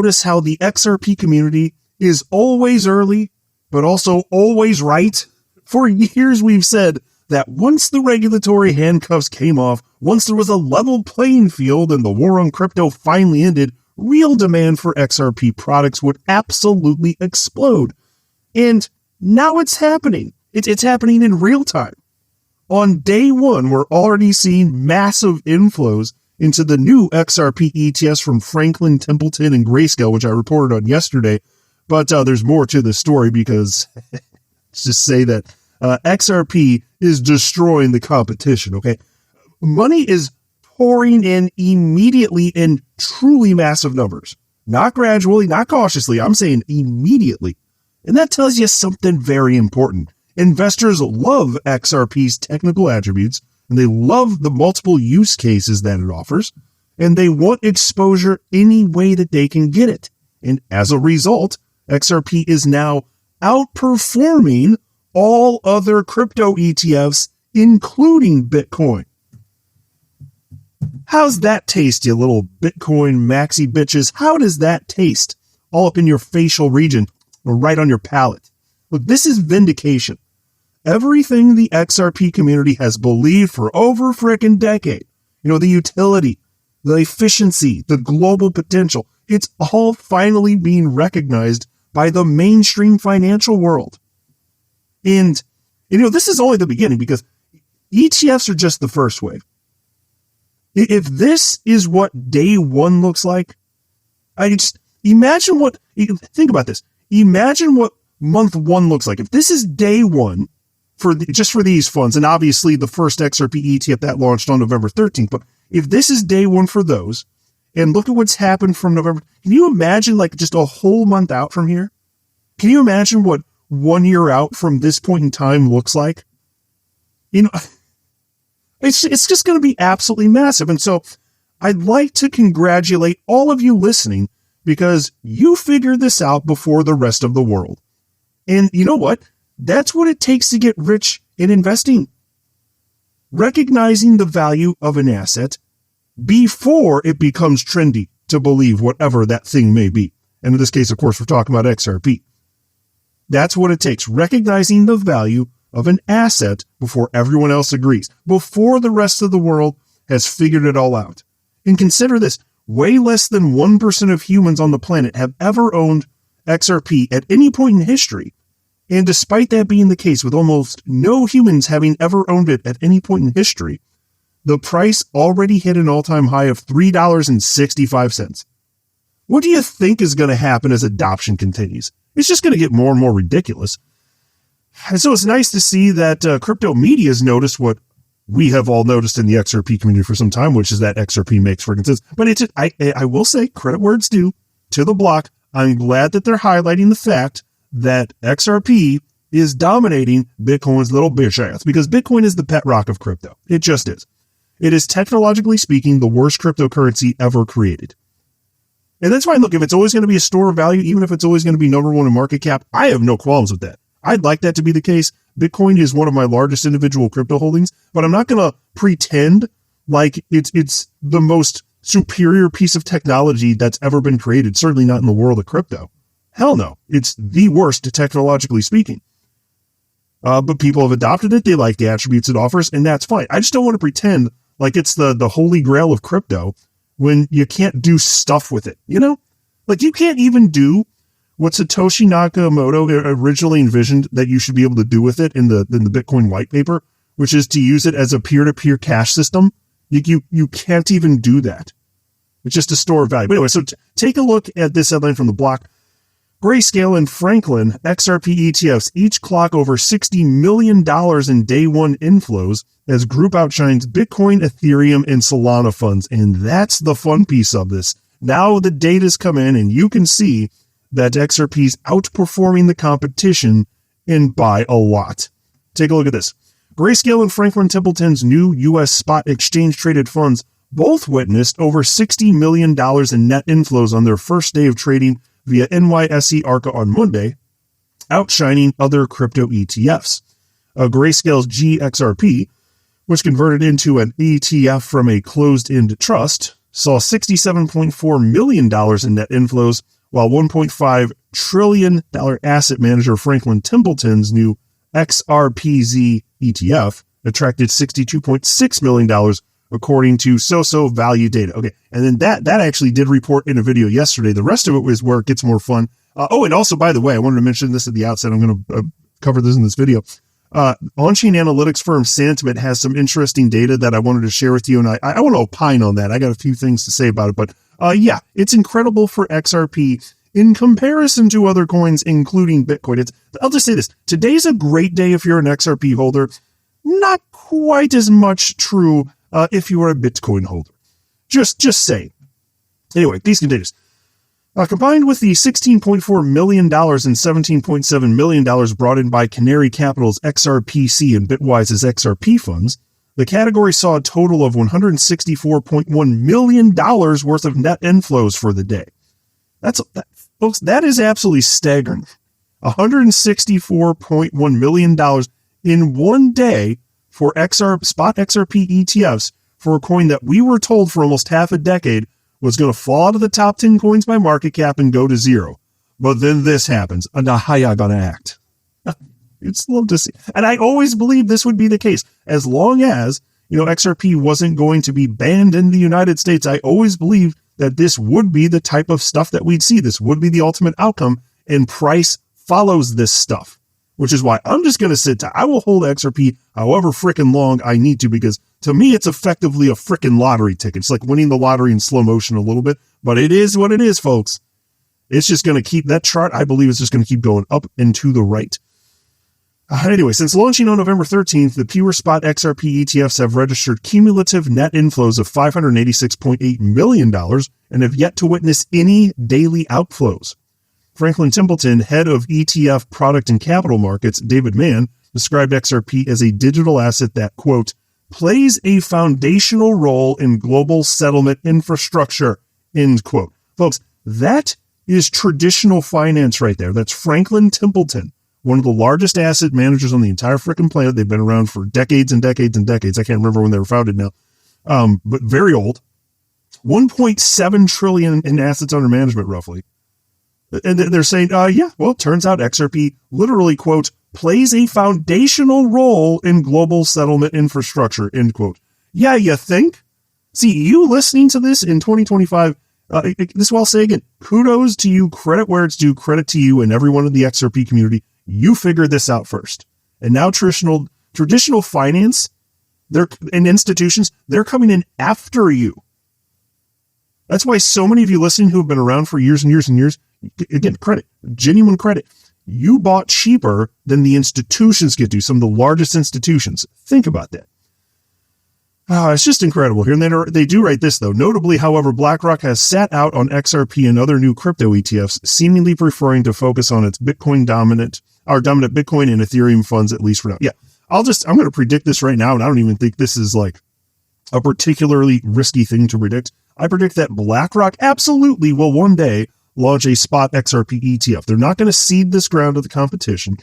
Notice how the XRP community is always early, but also always right. For years, we've said that once the regulatory handcuffs came off, once there was a level playing field and the war on crypto finally ended, real demand for XRP products would absolutely explode. And now it's happening. It's happening in real time. On day one, we're already seeing massive inflows into the new XRP ETFs from Franklin Templeton and Grayscale, which I reported on yesterday. But there's more to the story because let's just say that XRP is destroying the competition, okay? Money is pouring in immediately in truly massive numbers. Not gradually, not cautiously. I'm saying immediately. And that tells you something very important. Investors love XRP's technical attributes, and they love the multiple use cases that it offers, and they want exposure any way that they can get it. And as a result, XRP is now outperforming all other crypto ETFs, including Bitcoin. How's that taste, you little Bitcoin maxi bitches? How does that taste? All up in your facial region or right on your palate. Look, this is vindication. Everything the XRP community has believed for over a frickin' decade, the utility, the efficiency, the global potential, it's all finally being recognized by the mainstream financial world. And, this is only the beginning because ETFs are just the first wave. If this is what day one looks like, think about this. Imagine what month one looks like. If this is day one for these funds, and obviously the first XRP ETF that launched on November 13th, but if this is day one for those, and look at what's happened from November, can you imagine just a whole month out from here? Can you imagine what 1 year out from this point in time looks like? It's just going to be absolutely massive. And so I'd like to congratulate all of you listening because you figured this out before the rest of the world. And you know what? That's what it takes to get rich in investing. Recognizing the value of an asset before it becomes trendy to believe whatever that thing may be. And in this case, of course, we're talking about XRP. That's what it takes. Recognizing the value of an asset before everyone else agrees, before the rest of the world has figured it all out. And consider this, way less than 1% of humans on the planet have ever owned XRP at any point in history. And despite that being the case, with almost no humans having ever owned it at any point in history, the price already hit an all-time high of $3.65. What do you think is going to happen as adoption continues? It's just going to get more and more ridiculous. And so it's nice to see that crypto media has noticed what we have all noticed in the XRP community for some time, which is that XRP makes freaking sense. But I will say, credit where it's due to the block. I'm glad that they're highlighting the fact that XRP is dominating Bitcoin's little bitch ass, because Bitcoin is the pet rock of crypto. It just is. It is, technologically speaking, the worst cryptocurrency ever created. And that's fine. Look, if it's always going to be a store of value, even if it's always going to be number one in market cap, I have no qualms with that. I'd like that to be the case. Bitcoin is one of my largest individual crypto holdings, but I'm not going to pretend like it's the most superior piece of technology that's ever been created, certainly not in the world of crypto. Hell no. It's the worst, technologically speaking. But people have adopted it. They like the attributes it offers, and that's fine. I just don't want to pretend like it's the holy grail of crypto when you can't do stuff with it, Like you can't even do what Satoshi Nakamoto originally envisioned that you should be able to do with it in the Bitcoin white paper, which is to use it as a peer-to-peer cash system. You can't even do that. It's just a store of value. But anyway, so take a look at this headline from the block. Grayscale and Franklin XRP ETFs each clock over $60 million in day one inflows as group outshines Bitcoin, Ethereum, and Solana funds. And that's the fun piece of this. Now the data's come in and you can see that XRP is outperforming the competition and by a lot. Take a look at this. Grayscale and Franklin Templeton's new U.S. spot exchange traded funds both witnessed over $60 million in net inflows on their first day of trading via NYSE Arca on Monday, outshining other crypto ETFs. Grayscale's GXRP, which converted into an ETF from a closed-end trust, saw $67.4 million in net inflows, while $1.5 trillion asset manager Franklin Templeton's new XRPZ ETF attracted $62.6 million, according to So Value Data. Okay, and then that actually did report in a video yesterday. The rest of it was where it gets more fun. And also, by the way, I wanted to mention this at the outset. I'm going to cover this in this video. On-chain analytics firm Sentiment has some interesting data that I wanted to share with you, and I want to opine on that. I got a few things to say about it, but yeah, it's incredible for XRP in comparison to other coins, including Bitcoin. I'll just say this. Today's a great day if you're an XRP holder. Not quite as much true if you are a Bitcoin holder. Just saying. Anyway, these containers. Combined with the $16.4 million and $17.7 million brought in by Canary Capital's XRPC and Bitwise's XRP funds, the category saw a total of $164.1 million worth of net inflows for the day. Folks, that is absolutely staggering. $164.1 million in one day for spot XRP ETFs for a coin that we were told for almost half a decade was going to fall out of the top 10 coins by market cap and go to zero. But then this happens. Now, how y'all gonna act? It's love to see. And I always believed this would be the case. As long as, XRP wasn't going to be banned in the United States, I always believed that this would be the type of stuff that we'd see. This would be the ultimate outcome, and price follows this stuff, which is why I'm just going to sit tight. I will hold XRP however freaking long I need to, because to me, it's effectively a freaking lottery ticket. It's like winning the lottery in slow motion a little bit, but it is what it is, folks. It's just going to keep that chart, I believe, is just going to keep going up and to the right. Anyway, since launching on November 13th, the pure spot XRP ETFs have registered cumulative net inflows of $586.8 million and have yet to witness any daily outflows. Franklin Templeton, head of ETF product and capital markets, David Mann, described XRP as a digital asset that, quote, plays a foundational role in global settlement infrastructure, end quote. Folks, that is traditional finance right there. That's Franklin Templeton, one of the largest asset managers on the entire freaking planet. They've been around for decades and decades and decades. I can't remember when they were founded now, but very old. 1.7 trillion in assets under management, roughly. And they're saying, turns out XRP literally, quote, plays a foundational role in global settlement infrastructure, end quote. Yeah, you think? See, you listening to this in 2025, this will I'll say again, kudos to you, credit where it's due, credit to you and everyone in the XRP community. You figured this out first. And now traditional finance and institutions, they're coming in after you. That's why so many of you listening who have been around for years and years and years, again, credit, genuine credit. You bought cheaper than the institutions get to, some of the largest institutions. Think about that. It's just incredible here. And they do write this, though. Notably, however, BlackRock has sat out on XRP and other new crypto ETFs, seemingly preferring to focus on its dominant Bitcoin and Ethereum funds, at least for now. Yeah, I'm going to predict this right now, and I don't even think this is like a particularly risky thing to predict. I predict that BlackRock absolutely will one day launch a spot XRP ETF. They're not going to cede this ground to the competition.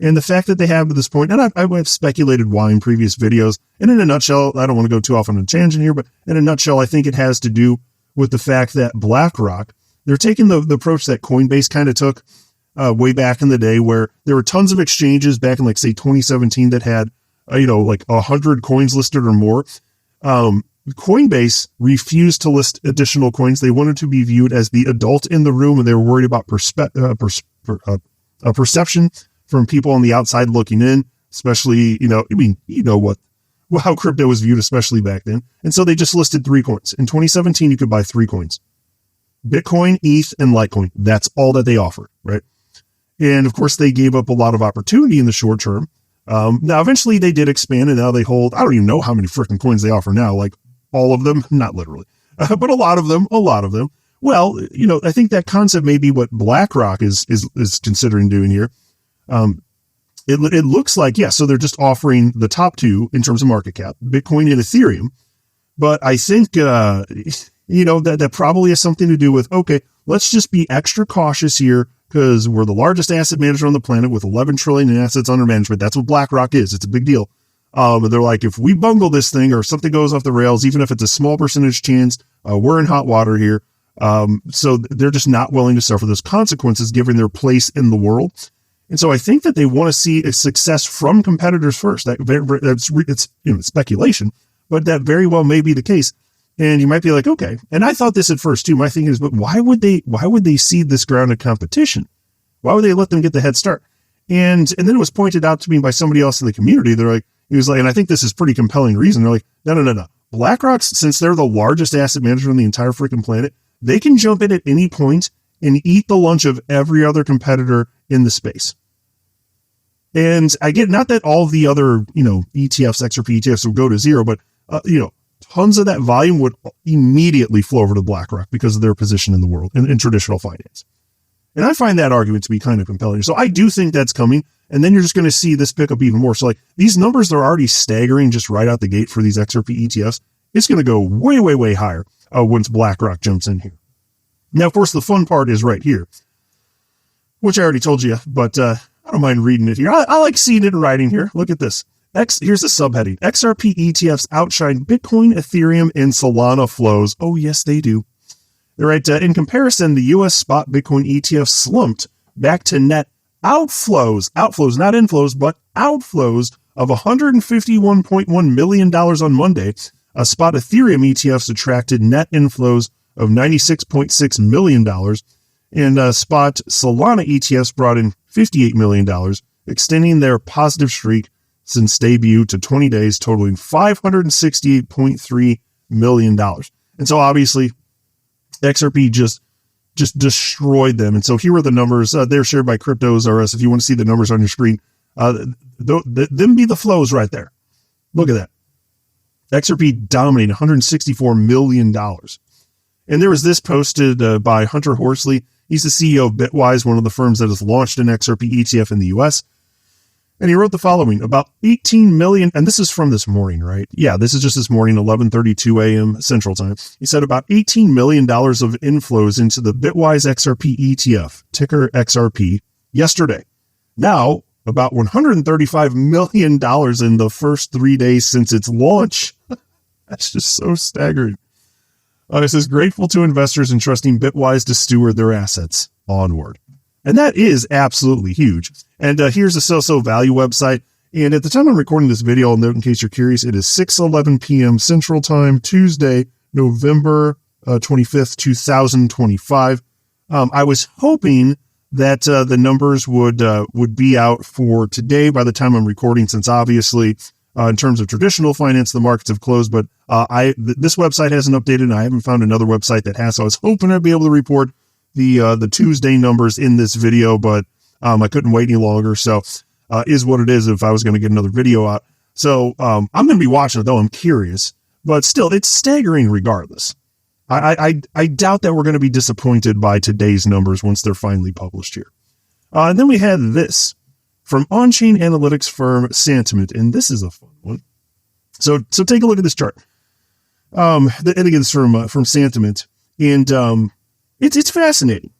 And the fact that they have to this point, and I've speculated why in previous videos, and in a nutshell, I don't want to go too off on a tangent here, but in a nutshell, I think it has to do with the fact that BlackRock, they're taking the approach that Coinbase kind of took way back in the day, where there were tons of exchanges back in, like, say, 2017 that had, like 100 coins listed or more. Coinbase refused to list additional coins. They wanted to be viewed as the adult in the room, and they were worried about perception from people on the outside looking in, especially, how crypto was viewed, especially back then. And so they just listed 3 coins. In 2017, you could buy 3 coins: Bitcoin, ETH, and Litecoin. That's all that they offered, right? And of course, they gave up a lot of opportunity in the short term. Now, eventually they did expand, and now they hold, I don't even know how many freaking coins they offer now, like all of them, not literally, but a lot of them. Well, I think that concept may be what BlackRock is considering doing here. It looks like, so they're just offering the top 2 in terms of market cap, Bitcoin and Ethereum. But I think, that probably has something to do with, okay, let's just be extra cautious here, because we're the largest asset manager on the planet with 11 trillion in assets under management. That's what BlackRock is. It's a big deal. They're like, if we bungle this thing or something goes off the rails, even if it's a small percentage chance, we're in hot water here. So they're just not willing to suffer those consequences given their place in the world. And so I think that they want to see a success from competitors first. It's speculation, but that very well may be the case. And you might be like, okay. And I thought this at first too. My thinking is, but why would they cede this ground of competition? Why would they let them get the head start? And then it was pointed out to me by somebody else in the community. He was like, and I think this is pretty compelling reason. They're like, no. BlackRock's, since they're the largest asset manager on the entire freaking planet, they can jump in at any point and eat the lunch of every other competitor in the space. And I get, not that all the other, ETFs, XRP ETFs would go to zero, but, tons of that volume would immediately flow over to BlackRock because of their position in the world in traditional finance. And I find that argument to be kind of compelling. So I do think that's coming. And then you're just going to see this pick up even more. So like these numbers are already staggering just right out the gate for these XRP ETFs. It's going to go way, way, way higher once BlackRock jumps in here. Now, of course, the fun part is right here, which I already told you, but I don't mind reading it here. I like seeing it in writing here. Look at this. Here's the subheading. XRP ETFs outshine Bitcoin, Ethereum, and Solana flows. Oh, yes, they do. They're right. In comparison, the U.S. spot Bitcoin ETF slumped back to net outflows, not inflows, but outflows of $151.1 million on Monday. Spot Ethereum ETFs attracted net inflows of $96.6 million, and spot Solana ETFs brought in $58 million, extending their positive streak since debut to 20 days, totaling $568.3 million. And so obviously, XRP just destroyed them. And so here are the numbers. They're shared by Cryptos R Us. If you want to see the numbers on your screen, them be the flows right there. Look at that. XRP dominated $164 million. And there was this posted by Hunter Horsley. He's the CEO of Bitwise, one of the firms that has launched an XRP ETF in the US. And he wrote the following: about 18 million, and this is from this morning, right? Yeah, this is just this morning, 11:32 a.m. Central Time. He said about $18 million of inflows into the Bitwise XRP ETF, ticker XRP, yesterday. Now, about $135 million in the first 3 days since its launch. That's just so staggering. It says, grateful to investors entrusting Bitwise to steward their assets. Onward. And that is absolutely huge. And here's the So Value website. And at the time I'm recording this video, I'll note in case you're curious, it is 6:11 p.m. Central Time, Tuesday, November 25th, 2025. I was hoping that the numbers would be out for today by the time I'm recording, since obviously in terms of traditional finance, the markets have closed. But this website hasn't updated, and I haven't found another website that has. So I was hoping I'd be able to report the Tuesday numbers in this video, but I couldn't wait any longer. So is what it is if I was going to get another video out. So I'm going to be watching it, though. I'm curious, but still, it's staggering regardless. I doubt that we're going to be disappointed by today's numbers once they're finally published here. And then we had this from on-chain analytics firm Sentiment, and this is a fun one. So take a look at this chart. And again, it's from Sentiment, and it's fascinating,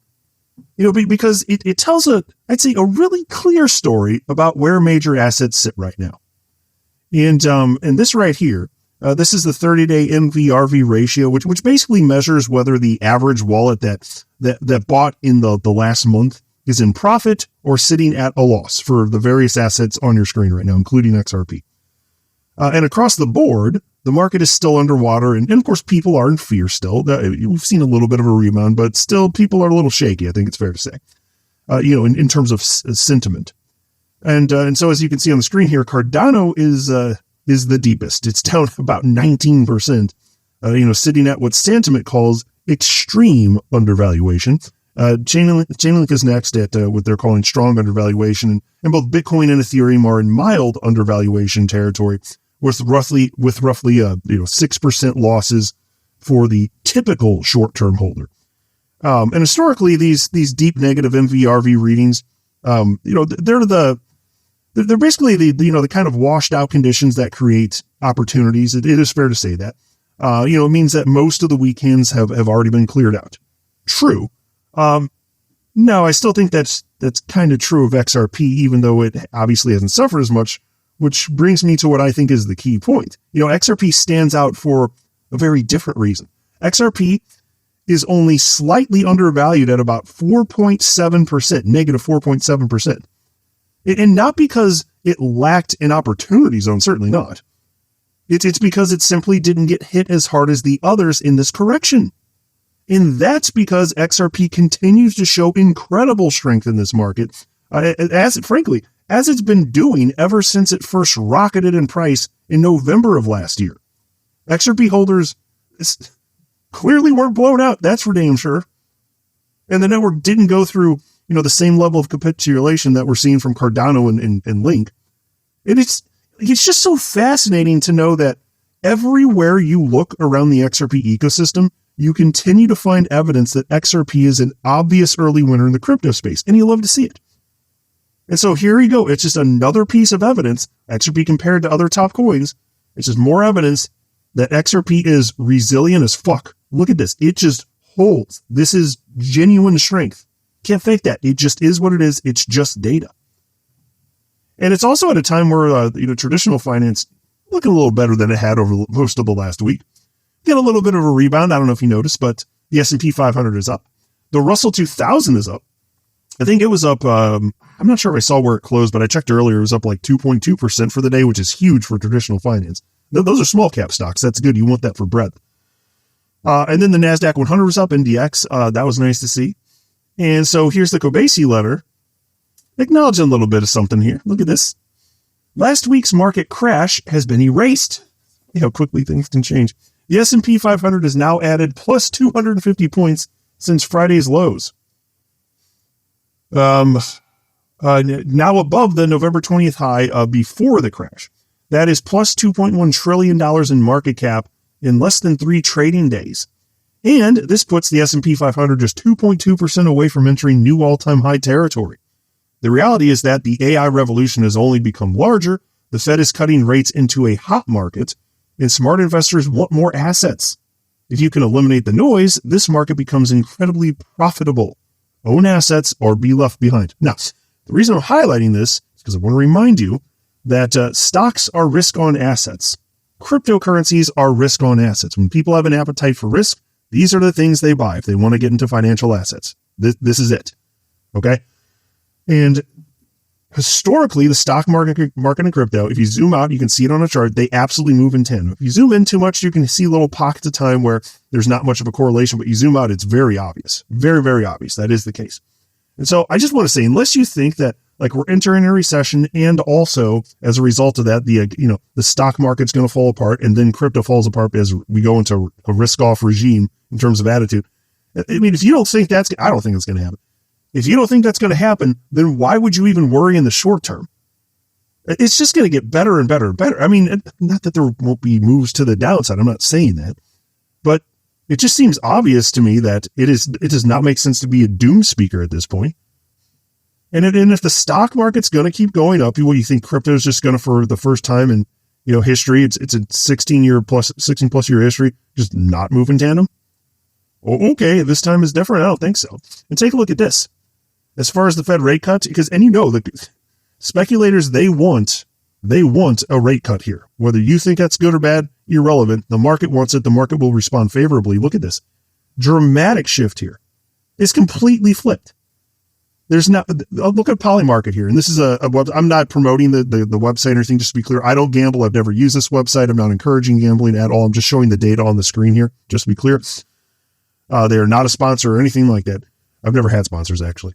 because it tells I'd say a really clear story about where major assets sit right now. And this right here, this is the 30-day MVRV ratio, which basically measures whether the average wallet that bought in the last month is in profit or sitting at a loss for the various assets on your screen right now, including XRP. And across the board, the market is still underwater, and of course, people are in fear still. We've seen a little bit of a rebound, but still, people are a little shaky, I think it's fair to say, in terms of sentiment. And so, as you can see on the screen here, Cardano is the deepest. It's down about 19%, sitting at what Sentiment calls extreme undervaluation. Chainlink is next at what they're calling strong undervaluation, and both Bitcoin and Ethereum are in mild undervaluation territory, with roughly 6% losses for the typical short-term holder. And historically, these deep negative MVRV readings, they're basically the kind of washed out conditions that create opportunities. It is fair to say that. It means that most of the weekends have already been cleared out. True. No, I still think that's kind of true of XRP, even though it obviously hasn't suffered as much which brings me to what I think is the key point. XRP stands out for a very different reason. XRP is only slightly undervalued at about 4.7%, negative 4.7%. And not because it lacked an opportunity zone, certainly not. It's because it simply didn't get hit as hard as the others in this correction. And that's because XRP continues to show incredible strength in this market, as it's been doing ever since it first rocketed in price in November of last year. XRP holders clearly weren't blown out, that's for damn sure. And the network didn't go through, the same level of capitulation that we're seeing from Cardano and Link. And it's just so fascinating to know that everywhere you look around the XRP ecosystem, you continue to find evidence that XRP is an obvious early winner in the crypto space, and you love to see it. And so here you go. It's just another piece of evidence, XRP compared to other top coins. It's just more evidence that XRP is resilient as fuck. Look at this. It just holds. This is genuine strength. Can't fake that. It just is what it is. It's just data. And it's also at a time where, traditional finance looking a little better than it had over most of the last week. Get a little bit of a rebound. I don't know if you noticed, but the S&P 500 is up. The Russell 2000 is up. I think it was up, I'm not sure if I saw where it closed, but I checked earlier. It was up like 2.2% for the day, which is huge for traditional finance. Those are small cap stocks. That's good. You want that for breadth. And then the NASDAQ 100 was up, NDX. That was nice to see. And so here's the Kobasi letter. Acknowledge a little bit of something here. Look at this. Last week's market crash has been erased. How quickly things can change. The S&P 500 has now added plus 250 points since Friday's lows. Now above the November 20th high before the crash. That is plus $2.1 trillion in market cap in less than 3 trading days. And this puts the S&P 500 just 2.2% away from entering new all-time high territory. The reality is that the AI revolution has only become larger, the Fed is cutting rates into a hot market, and smart investors want more assets. If you can eliminate the noise, this market becomes incredibly profitable. Own assets or be left behind. Now, the reason I'm highlighting this is because I want to remind you that stocks are risk-on assets. Cryptocurrencies are risk-on assets. When people have an appetite for risk, these are the things they buy if they want to get into financial assets. This is it. Okay? And historically, the stock market and crypto, if you zoom out, you can see it on a chart, they absolutely move in tandem. If you zoom in too much, you can see little pockets of time where there's not much of a correlation, but you zoom out, it's very obvious. Very, very obvious. That is the case. And so I just want to say, unless you think that we're entering a recession and also as a result of that, the stock market's going to fall apart and then crypto falls apart as we go into a risk-off regime in terms of attitude. I mean, if you don't think I don't think it's going to happen. If you don't think that's going to happen, then why would you even worry in the short term? It's just going to get better and better and better. I mean, not that there won't be moves to the downside. I'm not saying that, but it just seems obvious to me that it does not make sense to be a doom speaker at this point. And if the stock market's going to keep going up, you think crypto is just going to, for the first time in history, it's a 16 plus year history, just not move in tandem? Oh, okay, this time is different. I don't think so. And take a look at this. As far as the Fed rate cuts, because the speculators, they want a rate cut here. Whether you think that's good or bad, irrelevant. The market wants it. The market will respond favorably. Look at this dramatic shift here. It's completely flipped. There's not. Look at Polymarket here, and this is a web. I'm not promoting the website or anything. Just to be clear, I don't gamble. I've never used this website. I'm not encouraging gambling at all. I'm just showing the data on the screen here. Just to be clear, they are not a sponsor or anything like that. I've never had sponsors actually.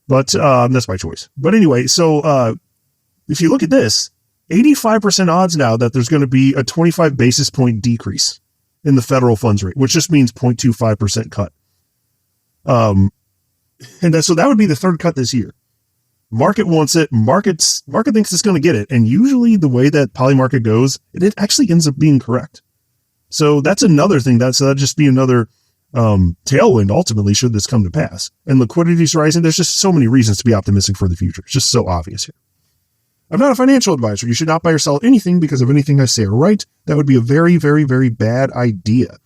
But that's my choice. But anyway, so if you look at this, 85% odds now that there's going to be a 25 basis point decrease in the federal funds rate, which just means 0.25% cut. So that would be the third cut this year. Market wants it. Market thinks it's going to get it. And usually the way that Polymarket goes, it actually ends up being correct. So that's another thing. That'd just be another tailwind ultimately should this come to pass. And liquidity is rising. There's just so many reasons to be optimistic for the future. It's just so obvious here. I'm not a financial advisor. You should not buy or sell anything because of anything I say or write. That would be a very, very, very bad idea.